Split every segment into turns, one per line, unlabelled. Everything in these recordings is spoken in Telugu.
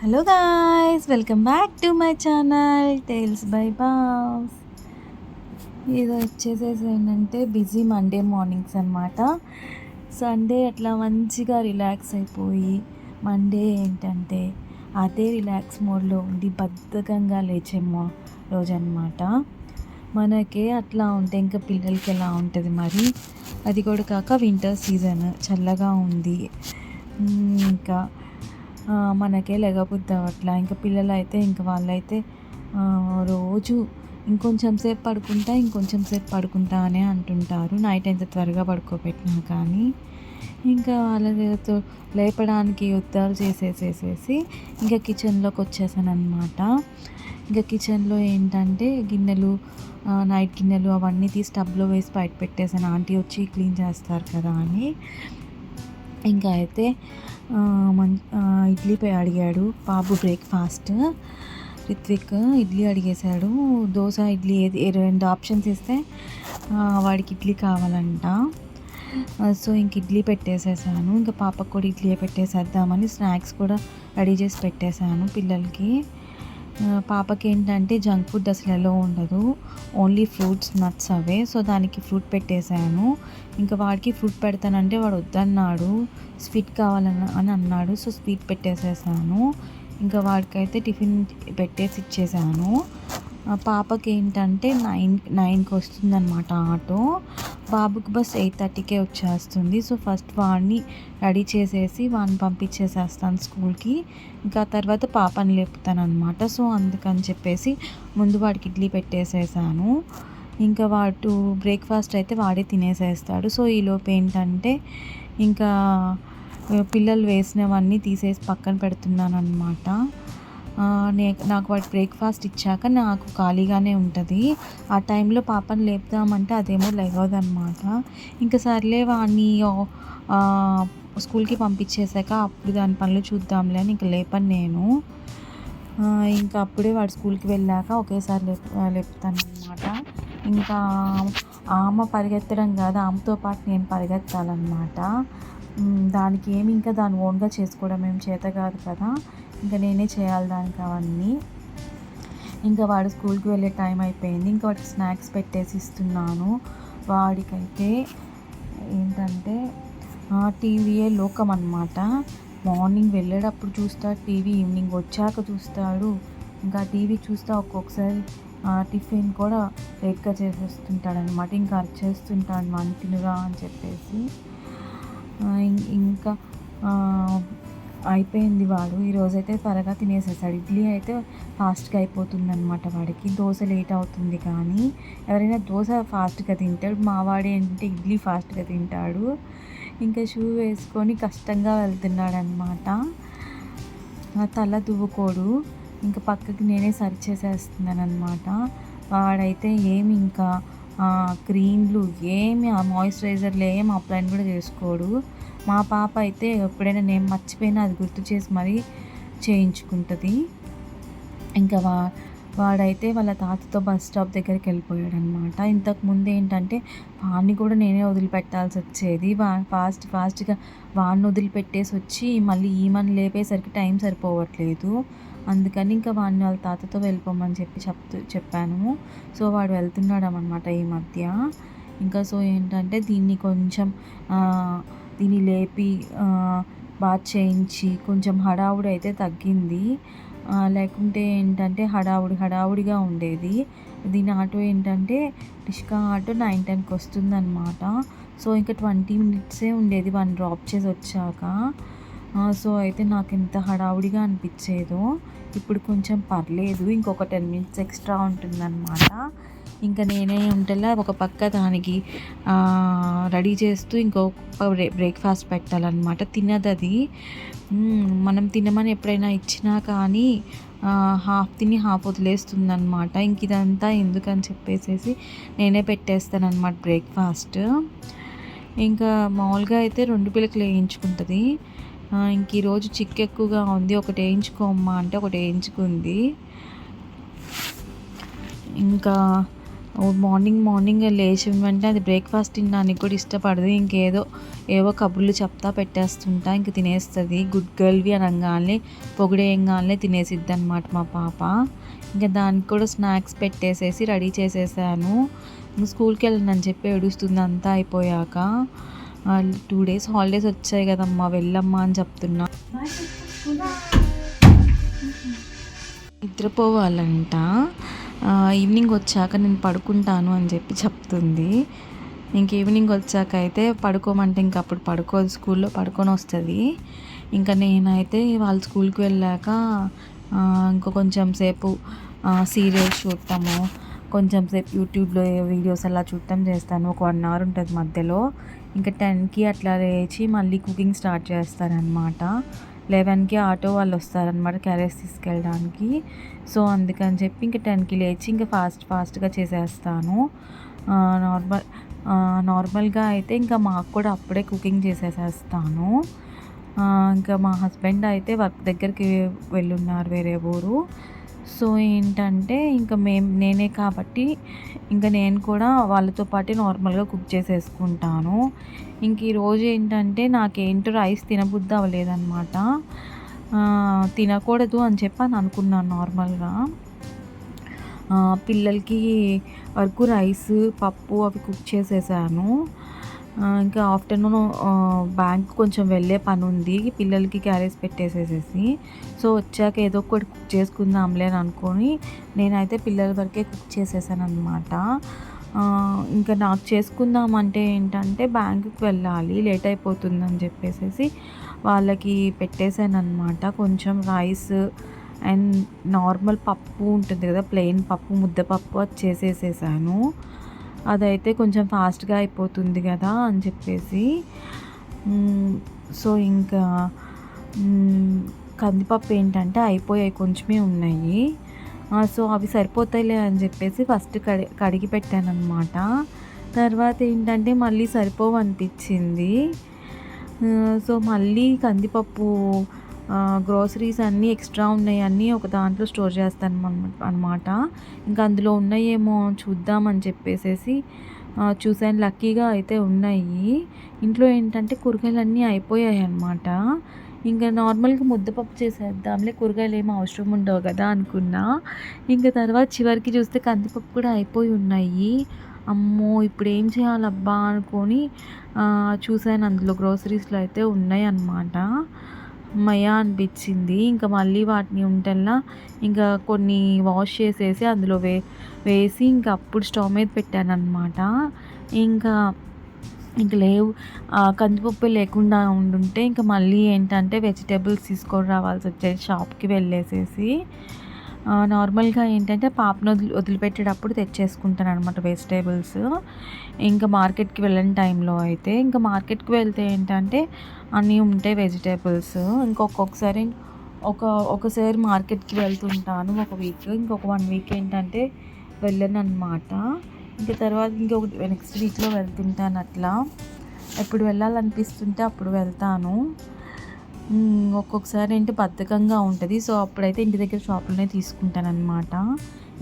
Hello guys, welcome back to my channel tales by boss. ఇది వచ్చేసేసి ఏంటంటే బిజీ మండే మార్నింగ్స్ అనమాట. సండే అట్లా మంచిగా రిలాక్స్ అయిపోయి, మండే ఏంటంటే అదే రిలాక్స్ మోడ్లో ఉండి బద్ధకంగా లేచే రోజు అనమాట. మనకే అట్లా ఉంటే ఇంకా పిల్లలకి ఎలా ఉంటుంది మరి. అది కూడా కాక వింటర్ సీజన్, చల్లగా ఉంది. ఇంకా మనకే లేకపోతే అట్లా ఇంకా పిల్లలు అయితే ఇంకా వాళ్ళైతే రోజు ఇంకొంచెం సేపు పడుకుంటా అనే అంటుంటారు. నైట్ ఎంత త్వరగా పడుకోబెట్టినా కానీ ఇంకా వాళ్ళతో లేపడానికి యుద్ధాలు చేసేసేసి ఇంకా కిచెన్లోకి వచ్చేసాను అనమాట. ఇంకా కిచెన్లో ఏంటంటే గిన్నెలు, నైట్ గిన్నెలు అవన్నీ తీసి టబ్లో వేసి బయట పెట్టేసాను. ఆంటీ వచ్చి క్లీన్ చేస్తారు కదా అని. ఇంకా అయితే ఇడ్లీ అడిగాడు బాబు బ్రేక్ఫాస్ట్. రిత్విక్ ఇడ్లీ అడిగేశాడు. దోశ, ఇడ్లీ ఏది రెండు ఆప్షన్స్ ఇస్తే వాడికి ఇడ్లీ కావాలంట. సో ఇంక ఇడ్లీ పెట్టేసేసాను. ఇంకా పాపకు కూడా ఇడ్లీ పెట్టేసేద్దామని స్నాక్స్ కూడా రెడీ చేసి పెట్టేశాను పిల్లలకి. పాపకి ఏంటంటే జంక్ ఫుడ్ అసలు ఎలా ఉండదు, ఓన్లీ ఫ్రూట్స్, నట్స్ అవే. సో దానికి ఫ్రూట్ పెట్టేశాను. ఇంకా వాడికి ఫ్రూట్ పెడతానంటే వాడు వద్దన్నాడు, స్వీట్ కావాలని అన్నాడు. సో స్వీట్ పెట్టేసేసాను. ఇంకా వాడికైతే టిఫిన్ పెట్టేసి ఇచ్చేసాను. పాపకి ఏంటంటే 9కి వస్తుందన్నమాట ఆటో. బాబుకి బస్ 8:30కే వచ్చేస్తుంది. సో ఫస్ట్ వాడిని రెడీ చేసేసి వాడిని పంపించేసేస్తాను స్కూల్కి. ఇంకా తర్వాత పాపని లేపుతాను అనమాట. సో అందుకని చెప్పేసి ముందు వాడికి ఇడ్లీ పెట్టేసేసాను. ఇంకా వాడు బ్రేక్ఫాస్ట్ అయితే వాడే తినేసేస్తాడు. సో ఈలోపు ఏంటంటే ఇంకా పిల్లలు వేసినవన్నీ తీసేసి పక్కన పెడుతున్నాను అనమాట. నాకు వాటి బ్రేక్ఫాస్ట్ ఇచ్చాక నాకు ఖాళీగానే ఉంటుంది. ఆ టైంలో పాపని లేపుదామంటే అదేమో లేవదన్నమాట. ఇంకా సర్లే వాడిని స్కూల్కి పంపించేశాక అప్పుడు దాని పనులు చూద్దాంలే అని ఇంకా లేపను నేను. ఇంకా అప్పుడే వాడు స్కూల్కి వెళ్ళాక ఒకేసారి లేపుతాను అనమాట. ఇంకా ఆమె పరిగెత్తడం కాదు, ఆమెతో పాటు నేను పరిగెత్తాలన్నమాట. దానికి ఏమి ఇంకా దాన్ని ఓన్గా చేసుకోవడం ఏం చేత కాదు కదా, ఇంకా నేనే చేయాలి దానికి అవన్నీ. ఇంకా వాడు స్కూల్కి వెళ్ళే టైం అయిపోయింది. ఇంకా వాడికి స్నాక్స్ పెట్టేసి ఇస్తున్నాను. వాడికైతే ఏంటంటే టీవీయే లోకం అన్నమాట. మార్నింగ్ వెళ్ళేటప్పుడు చూస్తాడు టీవీ, ఈవినింగ్ వచ్చాక చూస్తాడు. ఇంకా టీవీ చూస్తా ఒక్కొక్కసారి టిఫిన్ కూడా లేట్గా చేసేస్తుంటాడు అనమాట. ఇంకా అరిచేస్తుంటాడు మనం తినురా అని చెప్పేసి. ఇంకా అయిపోయింది. వాడు ఈరోజైతే త్వరగా తినేసేసాడు. ఇడ్లీ అయితే ఫాస్ట్గా అయిపోతుంది అనమాట వాడికి. దోశ లేట్ అవుతుంది, కానీ ఎవరైనా దోశ ఫాస్ట్గా తింటాడు, మా వాడు ఏంటంటే ఇడ్లీ ఫాస్ట్గా తింటాడు. ఇంకా షూ వేసుకొని కష్టంగా వెళ్తున్నాడు అనమాట. తల దువ్వుకోడు. ఇంకా పక్కకి నేనే సరి చేసేస్తున్నాను అనమాట. వాడైతే ఏమి ఇంకా క్రీమ్లు ఏమి, ఆ మాయిశ్చరైజర్లు ఏమి అప్లై కూడా చేసుకోడు. మా పాప అయితే ఎప్పుడైనా నేను మర్చిపోయినా అది గుర్తు చేసి మరీ చేయించుకుంటుంది. ఇంకా వాడైతే వాళ్ళ తాతతో బస్ స్టాప్ దగ్గరికి వెళ్ళిపోయాడు అనమాట. ఇంతకుముందు ఏంటంటే వాడిని కూడా నేనే వదిలిపెట్టాల్సి వచ్చేది. ఫాస్ట్గా వాడిని వదిలిపెట్టేసి వచ్చి మళ్ళీ ఈమెను లేపేసరికి టైం సరిపోవట్లేదు. అందుకని ఇంకా వాడిని వాళ్ళ తాతతో వెళ్ళిపోమని చెప్పాను. సో వాడు వెళ్తున్నాడు అనమాట ఈ మధ్య. ఇంకా సో ఏంటంటే దీన్ని లేపి బాత్ చేయించి కొంచెం హడావుడి అయితే తగ్గింది. లేకుంటే ఏంటంటే హడావుడిగా ఉండేది. దీని ఆటో ఏంటంటే రిష్కా ఆటో 9:10కి వస్తుందన్నమాట. సో ఇంకా 20 మినిట్సే ఉండేది వాడిని డ్రాప్ చేసి వచ్చాక. సో అయితే నాకు ఎంత హడావుడిగా అనిపించేదో. ఇప్పుడు కొంచెం పర్లేదు, ఇంకొక 10 మినిట్స్ ఎక్స్ట్రా ఉంటుందన్నమాట. ఇంకా నేనే ఉంటేలా ఒక పక్క దానికి రెడీ చేస్తూ ఇంకొక బ్రేక్ఫాస్ట్ పెట్టాలన్నమాట. తినదు అది. మనం తినమని ఎప్పుడైనా ఇచ్చినా కానీ హాఫ్ తిని హాఫ్ వదిలేస్తుంది అనమాట. ఇంక ఇదంతా ఎందుకని చెప్పేసి నేనే పెట్టేస్తాను అనమాట బ్రేక్ఫాస్ట్. ఇంకా మామూలుగా అయితే 2 పిల్లకలు వేయించుకుంటుంది. ఇంక ఈరోజు చిక్కు ఎక్కువగా ఉంది, ఒకటి వేయించుకోమ్మా అంటే ఒకటి వేయించుకుంది. ఇంకా మార్నింగ్ లేచి వెంటనే అది బ్రేక్ఫాస్ట్ తినడానికి కూడా ఇష్టపడదు. ఇంకేదో ఏవో కబుర్లు చెప్తా పెట్టేస్తుంటా, ఇంక తినేస్తుంది. గుడ్ గర్ల్వి అనగానే పొగిడేయంగానే తినేసిద్ది అనమాట మా పాప. ఇంకా దానికి కూడా స్నాక్స్ పెట్టేసేసి రెడీ చేసేసాను. స్కూల్కి వెళ్ళనని చెప్పి ఏడుస్తుంది అంతా అయిపోయాక. 2 డేస్ హాలిడేస్ వచ్చాయి కదమ్మా, వెళ్ళమ్మా అని చెప్తున్నా. నిద్రపోవాలంట. ఈవినింగ్ వచ్చాక నేను పడుకుంటాను అని చెప్పి చెప్తుంది. ఇంక ఈవినింగ్ వచ్చాక అయితే పడుకోమంటే ఇంక అప్పుడు పడుకోదు, స్కూల్లో పడుకొని వస్తుంది. ఇంకా నేనైతే వాళ్ళు స్కూల్కి వెళ్ళాక ఇంకో కొంచెం సేపు సీరియల్స్ చూడటము, కొంచెం సేపు యూట్యూబ్లో వీడియోస్ అలా చూడటం చేస్తాను. ఒక 1 అవర్ ఉంటుంది మధ్యలో. ఇంకా 10కి అట్లా లేచి మళ్ళీ కుకింగ్ స్టార్ట్ చేస్తానన్నమాట. 11కి ఆటో వాళ్ళు వస్తారనమాట క్యారేజ్ తీసుకెళ్ళడానికి. సో అందుకని చెప్పి ఇంకా 10కి లేచి ఇంకా ఫాస్ట్గా చేసేస్తాను. నార్మల్గా అయితే ఇంకా మాకు కూడా అప్పుడే కుకింగ్ చేసేసేస్తాను. ఇంకా మా హస్బెండ్ అయితే వర్క్ దగ్గరికి వెళ్ళున్నారు వేరే ఊరు. సో ఏంటంటే ఇంకా నేనే కాబట్టి ఇంకా నేను కూడా వాళ్ళతో పాటు నార్మల్గా కుక్ చేసేసుకుంటాను. ఇంక ఈరోజు ఏంటంటే నాకేంటో రైస్ తినబుద్ధి అవ్వలేదన్నమాట. తినకూడదు అని చెప్పి అనుకున్నాను నార్మల్గా. పిల్లలకి వరకు రైస్, పప్పు అవి కుక్ చేసేసాను. ఇంకా ఆఫ్టర్నూన్ బ్యాంక్ కొంచెం వెళ్ళే పని ఉంది, పిల్లలకి క్యారేజ్ పెట్టేసేసి. సో వచ్చాక ఏదో ఒకటి కుక్ చేసుకుందాంలే అని అనుకొని నేనైతే పిల్లల వరకే కుక్ చేసేసాను అనమాట. ఇంకా నాకు చేసుకుందామంటే ఏంటంటే బ్యాంకుకి వెళ్ళాలి, లేట్ అయిపోతుందని చెప్పేసి వాళ్ళకి పెట్టేశాను అనమాట. కొంచెం రైస్ అండ్ నార్మల్ పప్పు ఉంటుంది కదా, ప్లెయిన్ పప్పు, ముద్దపప్పు అది చేసేసేసాను. అదైతే కొంచెం ఫాస్ట్గా అయిపోతుంది కదా అని చెప్పేసి. సో ఇంకా కందిపప్పు ఏంటంటే అయిపోయాయి, కొంచెమే ఉన్నాయి. సో అవి సరిపోతాయిలే అని చెప్పేసి ఫస్ట్ కడిగి పెట్టాను అనమాట. తర్వాత ఏంటంటే మళ్ళీ సరిపోవు అనిపించింది. సో మళ్ళీ కందిపప్పు గ్రోసరీస్ అన్నీ ఎక్స్ట్రా ఉన్నాయి, అన్నీ ఒక దాంట్లో స్టోర్ చేస్తాను అనమాట. ఇంకా అందులో ఉన్నాయేమో చూద్దామని చెప్పేసి చూసాను. లక్కీగా అయితే ఉన్నాయి. ఇంట్లో ఏంటంటే కూరగాయలు అయిపోయాయి అన్నమాట. ఇంకా నార్మల్గా ముద్దపప్పు చేసేద్దాంలే, కూరగాయలు ఏమో అవసరం ఉండవు కదా అనుకున్నా. ఇంకా తర్వాత చివరికి చూస్తే కందిపప్పు కూడా అయిపోయి ఉన్నాయి. అమ్మో ఇప్పుడు ఏం చేయాలబ్బా అనుకొని చూసాను, అందులో గ్రోసరీస్లో అయితే ఉన్నాయి అన్నమాట. మయా అనిపించింది. ఇంకా మళ్ళీ వాటిని ఉంటల్లా ఇంకా కొన్ని వాష్ చేసేసి అందులో వేసి ఇంకా అప్పుడు స్టవ్ మీద పెట్టాను అనమాట. ఇంకా లేవు, కందిపప్పు లేకుండా ఉండుంటే ఇంకా మళ్ళీ ఏంటంటే వెజిటేబుల్స్ తీసుకొని రావాల్సి వచ్చేది షాప్కి వెళ్ళేసేసి. నార్మల్గా ఏంటంటే పాపను వదిలిపెట్టేటప్పుడు తెచ్చేసుకుంటాను అనమాట వెజిటేబుల్స్. ఇంకా మార్కెట్కి వెళ్ళని టైంలో అయితే ఇంకా మార్కెట్కి వెళ్తే ఏంటంటే అన్నీ ఉంటాయి వెజిటేబుల్స్. ఇంకొకసారి ఒకసారి మార్కెట్కి వెళ్తుంటాను ఒక వీక్, ఇంకొక 1 వీక్ ఏంటంటే వెళ్ళను అనమాట. ఇంకా తర్వాత ఇంకొక నెక్స్ట్ వీక్లో వెళ్తుంటాను. అట్లా ఎప్పుడు వెళ్ళాలనిపిస్తుంటే అప్పుడు వెళ్తాను. ఒక్కొక్కసారి ఏంటి బద్ధకంగా ఉంటుంది. సో అప్పుడైతే ఇంటి దగ్గర షాపులోనే తీసుకుంటాను అనమాట.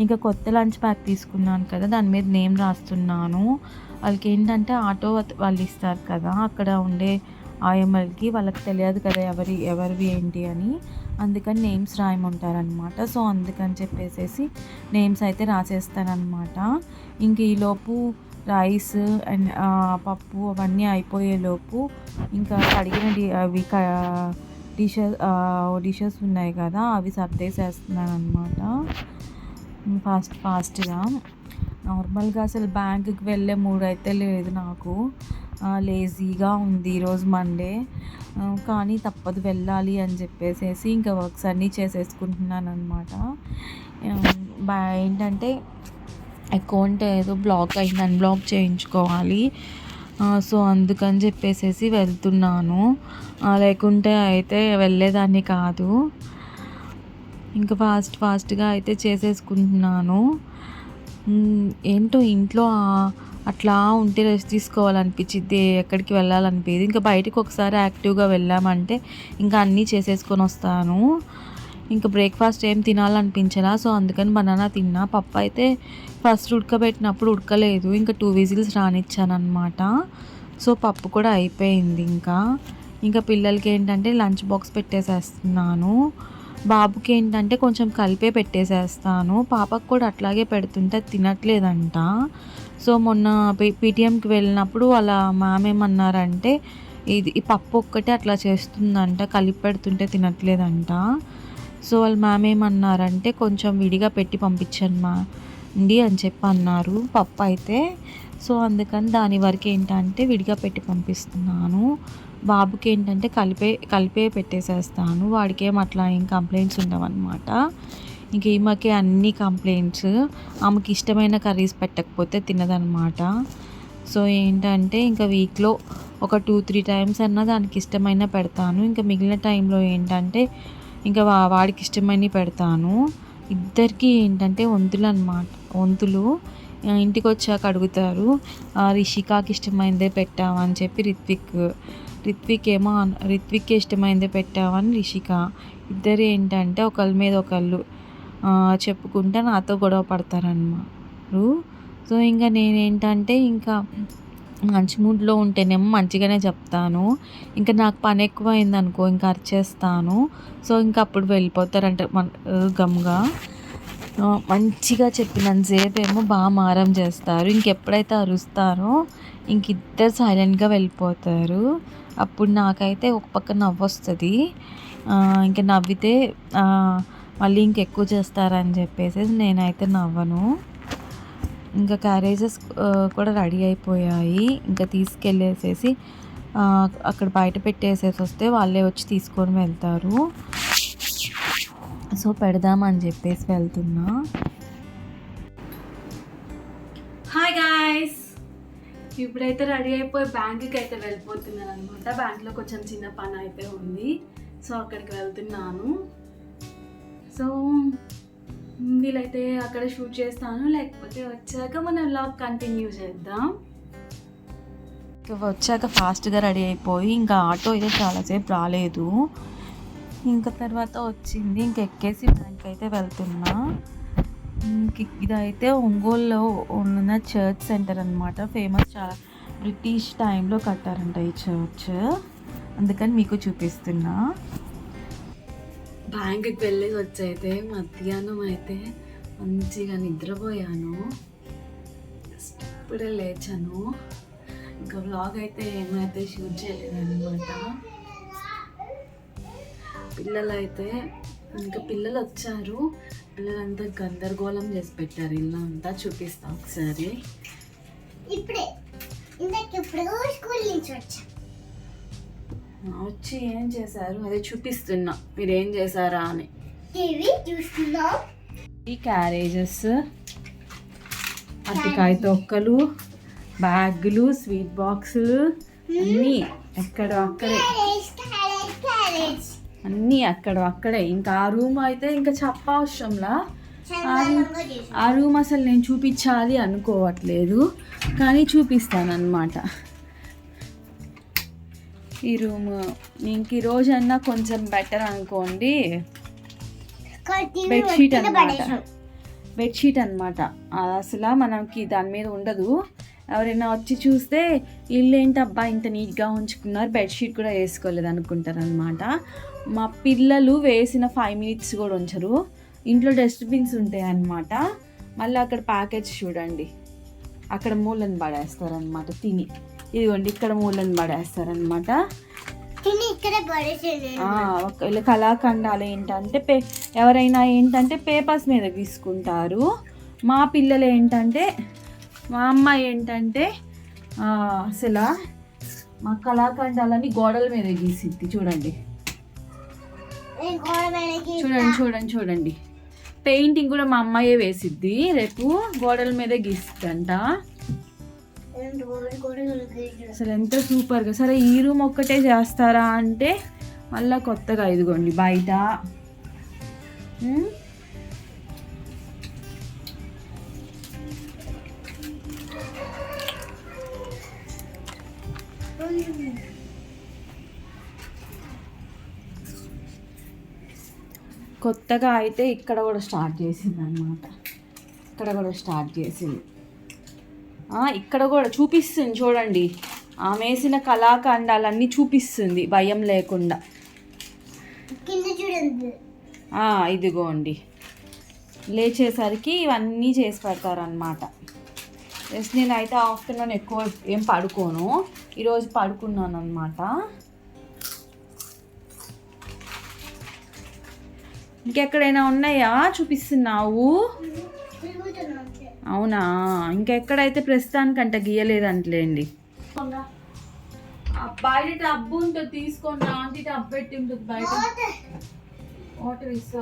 ఇంకా కొత్త లంచ్ బ్యాగ్ తీసుకున్నాను కదా, దాని మీద నేమ్ రాస్తున్నాను. వాళ్ళకి ఏంటంటే ఆటో వాళ్ళు ఇస్తారు కదా, అక్కడ ఉండే ఆయమ్మలకి వాళ్ళకి తెలియదు కదా ఎవరివి ఏంటి అని, అందుకని నేమ్స్ రాయమంటారనమాట. సో అందుకని చెప్పేసి నేమ్స్ అయితే రాసేస్తానమాట. ఇంక ఈలోపు రైస్ అండ్ పప్పు అవన్నీ అయిపోయేలోపు ఇంకా కడిగిన అవి డిషెస్ ఉన్నాయి కదా, అవి సర్దేసేస్తున్నాను అనమాట ఫాస్ట్గా. నార్మల్గా అసలు బ్యాంకుకి వెళ్ళే మూడ్ అయితే లేదు నాకు, లేజీగా ఉంది ఈరోజు మండే. కానీ తప్పదు, వెళ్ళాలి అని చెప్పేసి ఇంకా వర్క్స్ అన్నీ చేసేసుకుంటున్నాను అనమాట. ఏంటంటే అకౌంట్ ఏదో బ్లాక్ అయింది, అన్బ్లాక్ చేయించుకోవాలి. సో అందుకని చెప్పేసి వెళ్తున్నాను, లేకుంటే అయితే వెళ్ళేదాన్ని కాదు. ఇంకా ఫాస్ట్గా అయితే చేసేసుకుంటున్నాను. ఏంటో ఇంట్లో అట్లా ఉంటే రెస్ట్ తీసుకోవాలనిపించిద్ది, ఎక్కడికి వెళ్ళాలనిపించదు. ఇంకా బయటకు ఒకసారి యాక్టివ్గా వెళ్ళామంటే ఇంకా అన్నీ చేసేసుకొని వస్తాను. ఇంకా బ్రేక్ఫాస్ట్ ఏం తినాలనిపించలా, సో అందుకని బనానా తిన్నా. పప్పు అయితే ఫస్ట్ ఉడకబెట్టినప్పుడు ఉడకలేదు, ఇంకా 2 విజిల్స్ రానిచ్చాను అనమాట. సో పప్పు కూడా అయిపోయింది. ఇంకా పిల్లలకి ఏంటంటే లంచ్ బాక్స్ పెట్టేసేస్తున్నాను. బాబుకి ఏంటంటే కొంచెం కలిపే పెట్టేసేస్తాను. పాపకు కూడా అట్లాగే పెడుతుంటే తినట్లేదంట. సో మొన్న పీటీఎంకి వెళ్ళినప్పుడు వాళ్ళ మ్యామ్ ఏమన్నారంటే ఈ పప్పు ఒక్కటే అట్లా చేస్తుందంట, కలిపి పెడుతుంటే తినట్లేదంట. సో వాళ్ళ మ్యామ్ ఏమన్నారంటే కొంచెం విడిగా పెట్టి పంపించండి అని చెప్పి అన్నారు పప్పు అయితే. సో అందుకని దాని వరకు ఏంటంటే విడిగా పెట్టి పంపిస్తున్నాను. బాబుకి ఏంటంటే కలిపే పెట్టేసేస్తాను. వాడికి అట్లా ఏం కంప్లైంట్స్ ఉండవన్నమాట. ఇంక ఈమెకి అన్ని కంప్లైంట్స్. ఆమెకి ఇష్టమైన కర్రీస్ పెట్టకపోతే తినదనమాట. సో ఏంటంటే ఇంకా వీక్లో ఒక 2-3 టైమ్స్ అన్నా దానికి ఇష్టమైన పెడతాను. ఇంకా మిగిలిన టైంలో ఏంటంటే ఇంకా వాడికి ఇష్టమైనవి పెడతాను. ఇద్దరికి ఏంటంటే వంతులు ఇంటికి వచ్చాక అడుగుతారు, రిషికాకి ఇష్టమైందే పెట్టావని చెప్పి రిత్విక్ ఇష్టమైందే పెట్టావని రిషిక. ఇద్దరు ఏంటంటే ఒకళ్ళ మీద ఒకళ్ళు చెప్పుకుంటే నాతో గొడవ పడతారన్నమాట. సో ఇంకా నేనేంటంటే ఇంకా మంచి మూడ్లో ఉంటేనేమో మంచిగానే చెప్తాను. ఇంకా నాకు పని ఎక్కువైందనుకో ఇంకా అరిచేస్తాను. సో ఇంకా అప్పుడు వెళ్ళిపోతారంట గమ్గా. మంచిగా చెప్పినంతసేపు ఏమో బాగా మారం చేస్తారు. ఇంకెప్పుడైతే అరుస్తారో ఇద్దరు సైలెంట్గా వెళ్ళిపోతారు. అప్పుడు నాకైతే ఒక పక్క నవ్వు వస్తుంది. ఇంకా నవ్వితే మళ్ళీ ఇంకెక్కువ చేస్తారని చెప్పేసి నేనైతే నవ్వను. ఇంకా క్యారేజెస్ కూడా రెడీ అయిపోయాయి. ఇంకా తీసుకెళ్ళేసేసి అక్కడ బయట పెట్టేసేసి వస్తే వాళ్ళే వచ్చి తీసుకొని వెళ్తారు. సో పెడదామని చెప్పేసి వెళ్తున్నా.
హాయ్ గాయ్స్, ఇప్పుడైతే రెడీ అయిపోయి బ్యాంక్కి అయితే వెళ్ళిపోతున్నాను అనమాట. బ్యాంక్లో కొంచెం చిన్న పని అయితే ఉంది. సో అక్కడికి వెళ్తున్నాను. సో వీలైతే అక్కడ షూట్ చేస్తాను, లేకపోతే వచ్చాక మనం వ్లాగ్ కంటిన్యూ చేద్దాం.
వచ్చాక ఫాస్ట్గా రెడీ అయిపోయి ఇంకా ఆటో అయితే చాలాసేపు రాలేదు. ఇంకా తర్వాత వచ్చింది. ఎక్కేసి బ్యాంక్ అయితే వెళ్తున్నా. ఇదైతే ఒంగోలులో ఉన్న చర్చ్ సెంటర్ అనమాట. ఫేమస్, చాలా బ్రిటిష్ టైంలో కట్టారంట ఈ చర్చ్. అందుకని మీకు చూపిస్తున్నా.
బ్యాంక్కి వెళ్ళేసి వచ్చైతే మధ్యాహ్నం అయితే మంచిగా నిద్రపోయాను. ఇప్పుడే లేచాను. ఇంకా వ్లాగ్ అయితే ఏమైతే షూట్ చేయలేదన్నమాట. పిల్లలు వచ్చారు. పిల్లలంతా గందరగోళం చేసి పెట్టారు. ఇల్లు అంతా చూపిస్తా ఒకసారి. వచ్చి ఏం చేశారు అదే చూపిస్తున్నా, మీరు ఏం చేశారా అని. ఈ క్యారేజెస్, అరటికాయ తొక్కలు, బ్యాగులు, స్వీట్ బాక్సులు అన్నీ అక్కడే. ఇంకా ఆ రూమ్ అయితే ఇంకా చెప్పవసరంలా. ఆ రూమ్ అసలు నేను చూపించాలి అనుకోవట్లేదు, కానీ చూపిస్తాను అన్నమాట. ఈ రూమ్ ఇంక ఈ రోజన్నా కొంచెం బెటర్ అనుకోండి. బెడ్షీట్ అనమాట. అసలు మనకి దాని మీద ఉండదు. ఎవరైనా వచ్చి చూస్తే ఇల్లు ఏంటబ్బా ఇంత నీట్గా ఉంచుకున్నారు, బెడ్షీట్ కూడా వేసుకోలేదు అనుకుంటారు అనమాట. మా పిల్లలు వేసిన 5 minutes కూడా ఉంచరు. ఇంట్లో డస్ట్బిన్స్ ఉంటాయి అన్నమాట. మళ్ళీ అక్కడ ప్యాకేజ్ చూడండి, అక్కడ మూలను పడేస్తారనమాట. ఇదిగోండి ఇక్కడ మూలను పడేస్తారనమాట. ఒకవేళ కళాఖండాలు ఏంటంటే ఎవరైనా ఏంటంటే పేపర్స్ మీద గీసుకుంటారు. మా పిల్లలు ఏంటంటే, మా అమ్మాయి ఏంటంటే అసలు మా కళాఖండాలని గోడల మీద గీసిద్ది. చూడండి చూడండి. పెయింటింగ్ కూడా మా అమ్మాయే వేసిద్ది. రేపు గోడల మీద గీసిద్దంట. అసలు ఎంత సూపర్గా. సరే ఈ రూమ్ ఒక్కటే చేస్తారా అంటే మళ్ళీ కొత్తగా ఇదిగోండి బయట కొత్తగా అయితే ఇక్కడ కూడా స్టార్ట్ చేసింది అనమాట. ఇక్కడ కూడా చూపిస్తుంది చూడండి. ఆమె వేసిన కళాఖండాలన్నీ చూపిస్తుంది భయం లేకుండా. ఇదిగోండి, లేచేసరికి ఇవన్నీ చేసి పెడతారనమాట. జస్ట్ నేనైతే ఆఫ్టర్నూన్ ఎక్కువ ఏం పడుకోను, ఈరోజు పడుకున్నాను అనమాట. ఇంకెక్కడైనా ఉన్నాయా చూపిస్తున్నావు? అవునా, ఇంకెక్కడైతే ప్రస్తుతానికంట గీయలేదంటలేండి. బయట టబ్బు ఉంటుంది, తీసుకోండి. ఆంటీ టబ్ పెట్టి ఉంటుంది బయట. Water is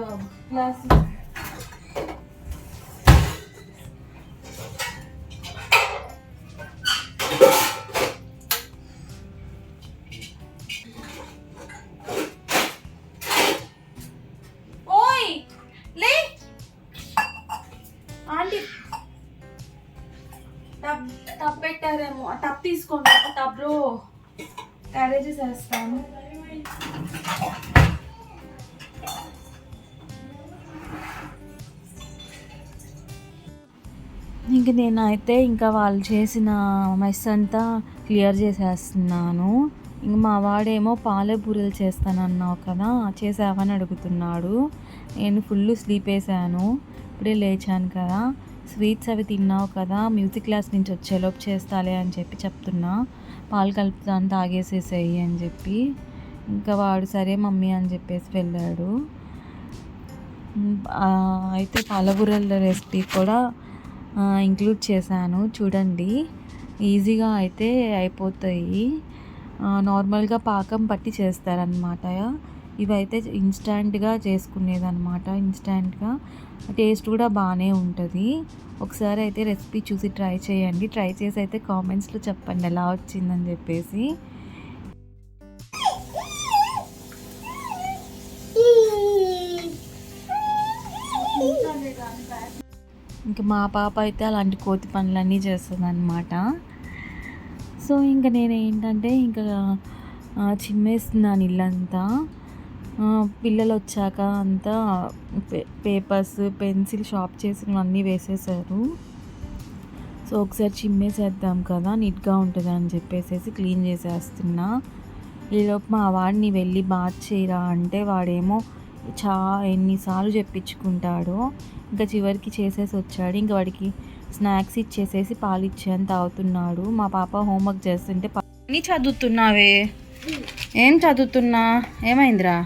glass. ఓయ్ లే ఆంటీ, టబ్ పెట్టారేమో, ఆ టబ్ తీసుకోండి. ఆ టబ్లో క్యారేజెస్ వేస్తాను. ఇంక నేనైతే ఇంకా వాళ్ళు చేసిన మెస్ అంతా క్లియర్ చేసేస్తున్నాను. ఇంక మా వాడేమో పాలే బూరెలు చేస్తానన్నావు కదా, చేసావని అడుగుతున్నాడు. నేను ఫుల్ స్లీప్ వేసాను, ఇప్పుడే లేచాను కదా. స్వీట్స్ అవి తిన్నావు కదా, మ్యూజిక్ క్లాస్ నుంచి వచ్చేలోపు చేస్తాలే అని చెప్పి చెప్తున్నా. పాలు కలుపుతాను, తాగేసేసేయి అని చెప్పి. ఇంకా వాడు సరే మమ్మీ అని చెప్పేసి వెళ్ళాడు. అయితే పాలబూరెల రెసిపీ కూడా ఇంక్లూడ్ చేశాను చూడండి. ఈజీగా అయితే అయిపోతాయి. నార్మల్గా పాకం పట్టి చేస్తారనమాట. ఇవైతే ఇన్స్టెంట్గా చేసుకునేదన్నమాట. ఇన్స్టెంట్గా టేస్ట్ కూడా బాగానే ఉంటుంది. ఒకసారి అయితే రెసిపీ చూసి ట్రై చేయండి. ట్రై చేసి అయితే కామెంట్స్లో చెప్పండి ఎలా వచ్చిందని చెప్పేసి. ఇంకా మా పాప అయితే అలాంటి కోతి పనులన్నీ చేస్తుంది అనమాట. సో ఇంకా నేను ఏంటంటే ఇంకా చిమ్మేస్తున్నాను ఇల్లంతా. పిల్లలు వచ్చాక అంతా పేపర్స్, పెన్సిల్ షార్ప్ చేసినవన్నీ వేసేసారు. సో ఒకసారి చిమ్మేసేద్దాం కదా, నీట్గా ఉంటుంది అని చెప్పేసి క్లీన్ చేసేస్తున్నా. ఈలోపు మా వాడిని వెళ్ళి బాత్ చేయరా అంటే వాడేమో ఎన్నిసార్లు చెప్పించుకుంటాడో. ఇంకా చివరికి చేసేసి వచ్చాడు. ఇంకా వాడికి స్నాక్స్ ఇచ్చేసేసి పాలు ఇచ్చేంత తాగుతున్నాడు. మా పాప హోంవర్క్ చేస్తుంటే నీ చదువుతున్నావే, ఏం చదువుతున్నా, ఏమైందిరా?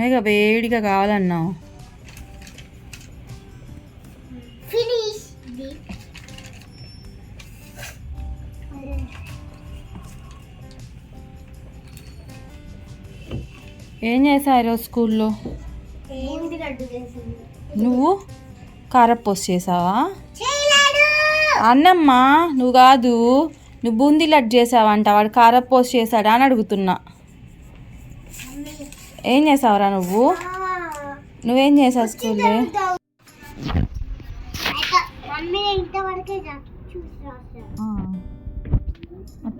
ఇక వేడిగా కావాలన్నావు. ఏం చేసావు ఈరోజు స్కూల్లో? నువ్వు కారపూస చేసావా? అన్నమ్మా నువ్వు కాదు, నువ్వు బూందీ లడ్డు చేసావంట. వాడు కారపూస చేశాడా అని అడుగుతున్నా. ఏం చేసావురా నువ్వు? నువ్వేం చేసావు స్కూల్లో?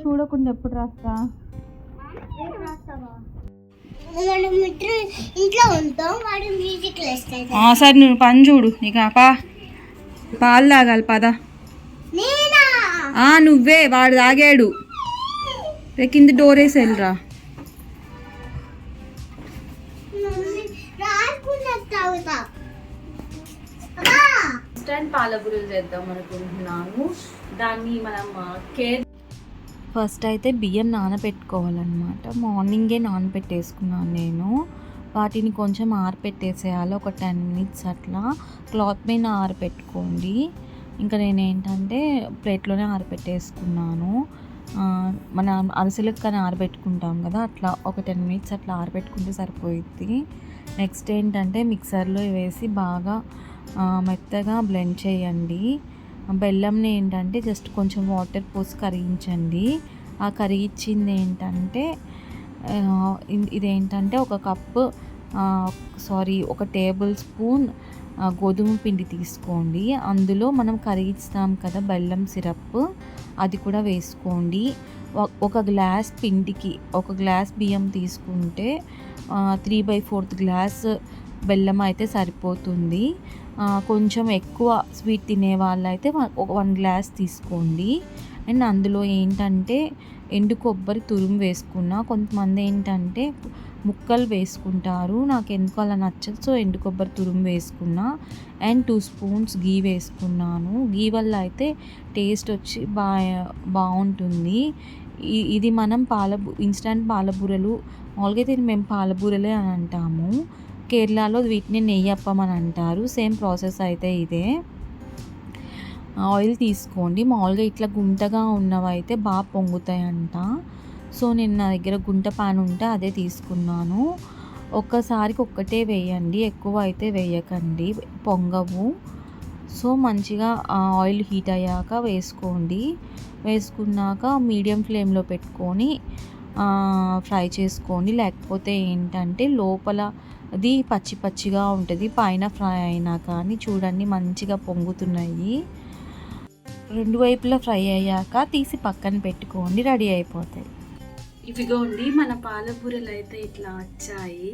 చూడకుండా ఎప్పుడు రాస్తా? సరే నువ్వు పని చూడు. నీకు పాలు తాగాలి పదా. నువ్వే, వాడు తాగాడు. కింద డోర్ వేసి వెళ్ళరా. ఇన్స్టెంట్ పాలబూరెలు చేద్దాం అనుకుంటున్నాను. దాన్ని మనం ఫస్ట్ అయితే బియ్యం నానబెట్టుకోవాలన్నమాట. మార్నింగే నానబెట్టేసుకున్నాను నేను. వాటిని కొంచెం ఆరబెట్టేసేయాలి, ఒక 10 minutes అట్లా. క్లాత్ మీద ఆరబెట్టుకోండి. ఇంకా నేను ఏంటంటే ప్లేట్లోనే ఆరబెట్టేసుకున్నాను. మన అరిసెలకు కానీ ఆరబెట్టుకుంటాం కదా, అట్లా ఒక 10 minutes అట్లా ఆరబెట్టుకుంటే సరిపోయిద్ది. నెక్స్ట్ ఏంటంటే మిక్సర్లో వేసి బాగా మెత్తగా బ్లెండ్ చేయండి. బెల్లంని ఏంటంటే జస్ట్ కొంచెం వాటర్ పోసి కరిగించండి. ఆ కరిగించింది ఏంటంటే ఇదేంటంటే ఒక టేబుల్ స్పూన్ గోధుమ పిండి తీసుకోండి. అందులో మనం కరిగిస్తాం కదా బెల్లం సిరప్,
అది కూడా వేసుకోండి. ఒక గ్లాస్ పిండికి ఒక గ్లాస్ బియ్యం తీసుకుంటే 3/4 గ్లాస్ బెల్లం అయితే సరిపోతుంది. కొంచెం ఎక్కువ స్వీట్ తినే వాళ్ళైతే 1 గ్లాస్ తీసుకోండి. అండ్ అందులో ఏంటంటే ఎండు కొబ్బరి తురుము వేసుకున్న, కొంతమంది ఏంటంటే ముక్కలు వేసుకుంటారు. నాకు ఎందుకు అలా నచ్చదు. సో ఎండు కొబ్బరి తురుము వేసుకున్నా. అండ్ 2 స్పూన్స్ గీ వేసుకున్నాను. గీ వల్ల అయితే టేస్ట్ వచ్చి బాగుంటుంది. ఇది మనం ఇన్స్టంట్ పాలబూరలు, మామూలుగా అయితే మేము పాలబూరలే అని అంటాము. కేరళలో వీటిని నెయ్యప్పం అని అంటారు. సేమ్ ప్రాసెస్ అయితే ఇదే. ఆయిల్ తీసుకోండి. మామూలుగా ఇట్లా గుంటగా ఉన్నవైతే బాగా పొంగుతాయంట. సో నేను నా దగ్గర గుంట పాన్ ఉంటే అదే తీసుకున్నాను. ఒక్కసారికి ఒక్కటే వేయండి, ఎక్కువ అయితే వేయకండి, పొంగవు. సో మంచిగా ఆయిల్ హీట్ అయ్యాక వేసుకోండి. వేసుకున్నాక మీడియం ఫ్లేమ్లో పెట్టుకొని ఫ్రై చేసుకోండి. లేకపోతే ఏంటంటే లోపల అది పచ్చి పచ్చిగా ఉంటుంది. పైన ఫ్రై అయినా కానీ చూడండి మంచిగా పొంగుతున్నాయి. 2 వైపులా ఫ్రై అయ్యాక తీసి పక్కన పెట్టుకోండి, రెడీ అయిపోతాయి.
ఇవిగోండి మన పాలబూరలు అయితే ఇట్లా వచ్చాయి.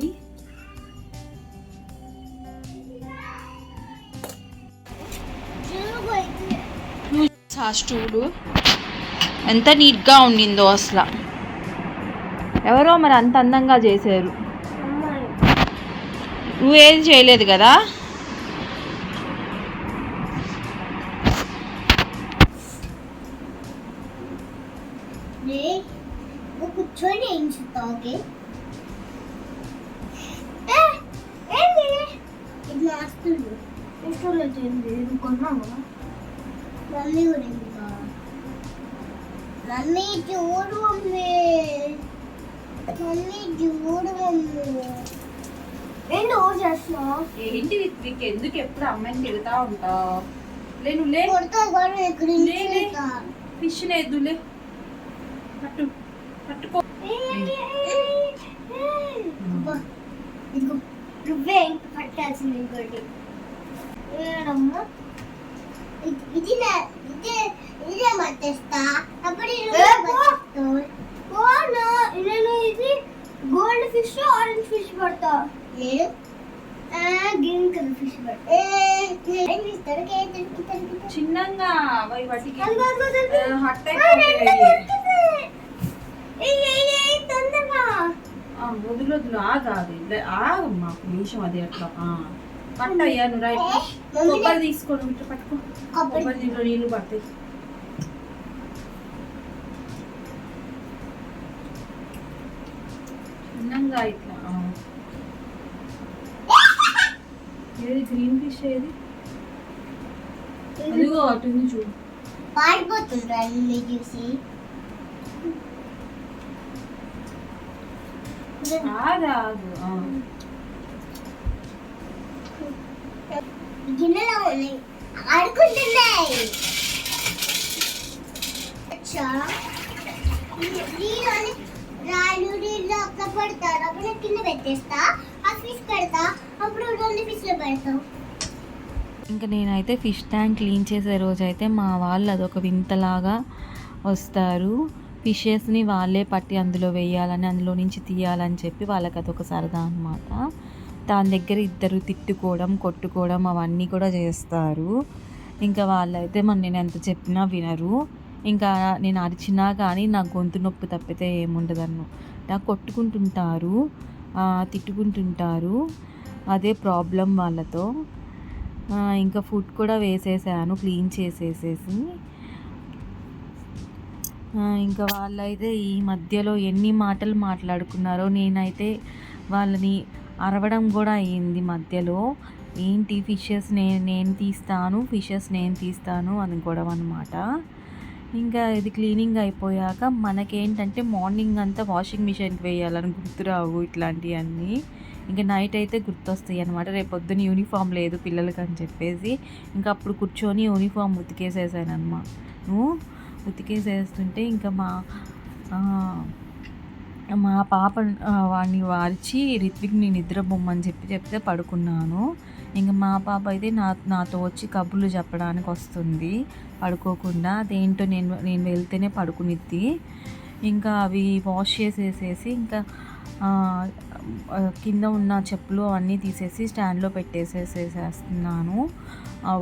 ఆ స్టూలు ఎంత నీట్గా ఉండిందో అసలు. ఎవరో మరి అంత అందంగా చేశారు. నువ్వేది చేయలేదు కదా.
కూర్చొని ఏం చూస్తావు? ఇది వస్తుంది. మమ్మీ కూడా మమ్మీ చూడు మమ్మీ, మమ్మీ చూడు మమ్మీ. ఏంటి ఓ చేస్తున్నావు?
ఏంటి నీకు ఎందుకు ఎప్పుడు అమ్మాయిని తిరుగుతా ఉంటావు? లేను లే, ఫిష్ నేదులే, పట్టు పట్టుకో.
నువ్వే ఇంక పట్టాల్సింది ఇంకోటి. ఇదే మట్టేస్తా. అప్పుడు నేను ఇది గోల్డ్ ఫిష్, ఆరెంజ్ ఫిష్ పడతా. లేదు గ్రీన్ కలర్ ఫిష్ పడతా.
చిన్నగా వాటికి వదులు ఆగమ్మా ఒక నిమిషం. అది అట్లా పట్టయ్యా. నువ్వు రైట్ కొబ్బరి తీసుకోండి, ఇట్లా పట్టుకో. కొబ్బరి దీంట్లో నీళ్ళు పడతాయి. చిన్నంగా ఇట్లా. ఏది గ్రీన్ ఫిష్? ఏది అదిగో అటుంది చూడు.
పాడిపోతుండ్రా అన్ని చూసి. గిన్నెలో ఉన్నాయి, ఆడుకుంటున్నాయి. రాళ్ళు నీళ్ళు అట్లా పడతారు. అప్పుడు కింద పెట్టేస్తా, ఆ ఫిష్ పెడతా. అప్పుడు 2 ఫిష్లు పెడతాం.
ఇంకా నేనైతే ఫిష్ ట్యాంక్ క్లీన్ చేసే రోజైతే మా వాళ్ళు అదొక వింతలాగా వస్తారు. ఫిషెస్ని వాళ్ళే పట్టి అందులో వేయాలని, అందులో నుంచి తీయాలని చెప్పి వాళ్ళకి అదొక సరదా అనమాట. దాని దగ్గర ఇద్దరు తిట్టుకోవడం, కొట్టుకోవడం అవన్నీ కూడా చేస్తారు. ఇంకా వాళ్ళైతే నేను ఎంత చెప్పినా వినరు. ఇంకా నేను అరిచినా కానీ నాకు గొంతు నొప్పి తప్పితే ఏముండదన్ను. నాకు కొట్టుకుంటుంటారు, తిట్టుకుంటుంటారు. అదే ప్రాబ్లం వాళ్ళతో. ఇంకా ఫుడ్ కూడా వేసేసాను క్లీన్ చేసేసేసి. ఇంకా వాళ్ళైతే ఈ మధ్యలో ఎన్ని మాటలు మాట్లాడుకున్నారో. నేనైతే వాళ్ళని అరవడం కూడా అయ్యింది మధ్యలో. ఏంటి ఫిషెస్ నేను తీస్తాను అని గొడవ అనమాట. ఇంకా ఇది క్లీనింగ్ అయిపోయాక మనకేంటంటే మార్నింగ్ అంతా వాషింగ్ మిషన్కి వేయాలని గుర్తురావు ఇట్లాంటివన్నీ. ఇంకా నైట్ అయితే గుర్తొస్తాయి అనమాట. రేపు పొద్దున్న యూనిఫామ్ లేదు పిల్లలకి అని చెప్పేసి ఇంకా అప్పుడు కూర్చొని యూనిఫామ్ ఉతికేసేసాను అనమాట. ఉతికేసేస్తుంటే ఇంకా మా పాప వాడిని వారిచి రిత్విక్ని నిద్రపోమ్మని చెప్తే పడుకున్నాను. ఇంక మా పాప అయితే నాతో వచ్చి కబుర్లు చెప్పడానికి వస్తుంది పడుకోకుండా. అదేంటో నేను వెళ్తేనే పడుకునిద్ది. ఇంకా అవి వాష్ చేసేసేసి ఇంకా కింద ఉన్న చెప్పులు అవన్నీ తీసేసి స్టాండ్లో పెట్టేసేసేస్తున్నాను.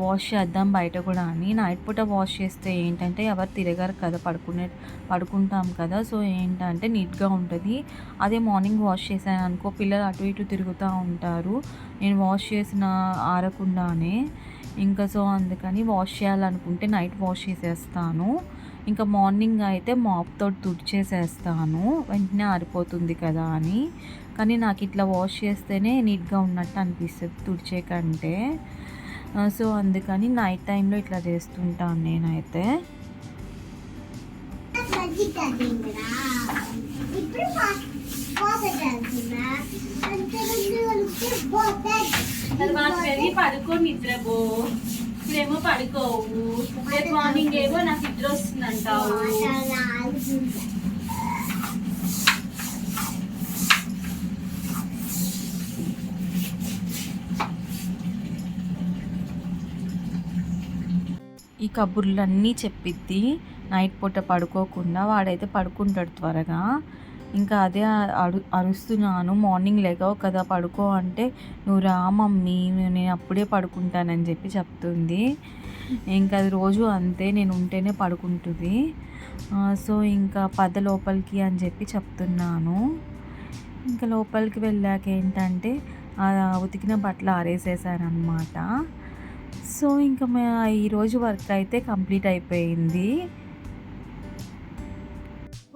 వాష్ చేద్దాం బయట కూడా అని. నైట్ పూట వాష్ చేస్తే ఏంటంటే ఎవరు తిరగరు కదా, పడుకుంటాం కదా. సో ఏంటంటే నీట్గా ఉంటుంది. అదే మార్నింగ్ వాష్ చేశాను అనుకో పిల్లలు అటు ఇటు తిరుగుతూ ఉంటారు, నేను వాష్ చేసిన ఆరకుండానే. ఇంకా సో అందుకని వాష్ చేయాలనుకుంటే నైట్ వాష్ చేసేస్తాను. ఇంకా మార్నింగ్ అయితే మాప్తో తుడిచేసేస్తాను, వెంటనే ఆరిపోతుంది కదా అని. కానీ నాకు ఇట్లా వాష్ చేస్తేనే నీట్గా ఉన్నట్టు అనిపిస్తుంది తుడిచే కంటే. సో అందుకని నైట్ టైంలో ఇట్లా చేస్తుంటాను నేనైతే.
తర్వాత వెళ్ళి పడుకో, నిద్రపో. ఇప్పుడేమో పడుకోవు, రేపు మార్నింగ్ ఏమో నాకు నిద్ర వస్తుందంటావు.
ఈ కబుర్లన్నీ చెప్పిద్ది నైట్ పూట పడుకోకుండా. వాడైతే పడుకుంటాడు త్వరగా. ఇంకా అదే అరుస్తున్నాను, మార్నింగ్ లెగవు కదా పడుకో అంటే, నువ్వు రా మమ్మీ నేను అప్పుడే పడుకుంటానని చెప్తుంది. ఇంకా అది రోజు అంతే, నేను ఉంటేనే పడుకుంటుంది. సో ఇంకా పద లోపలికి అని చెప్తున్నాను. ఇంకా లోపలికి వెళ్ళాక ఏంటంటే ఉతికిన బట్టలు ఆరేసేసాను అనమాట. సో ఇంకా ఈరోజు వర్క్ అయితే కంప్లీట్ అయిపోయింది.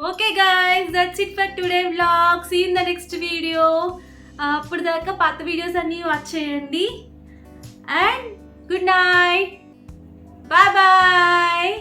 Okay guys, that's it for today vlog. See in the next video. అప్పుడు దాకా పాత వీడియోస్ అన్నీ వాచ్ చేయండి. And good night, bye bye.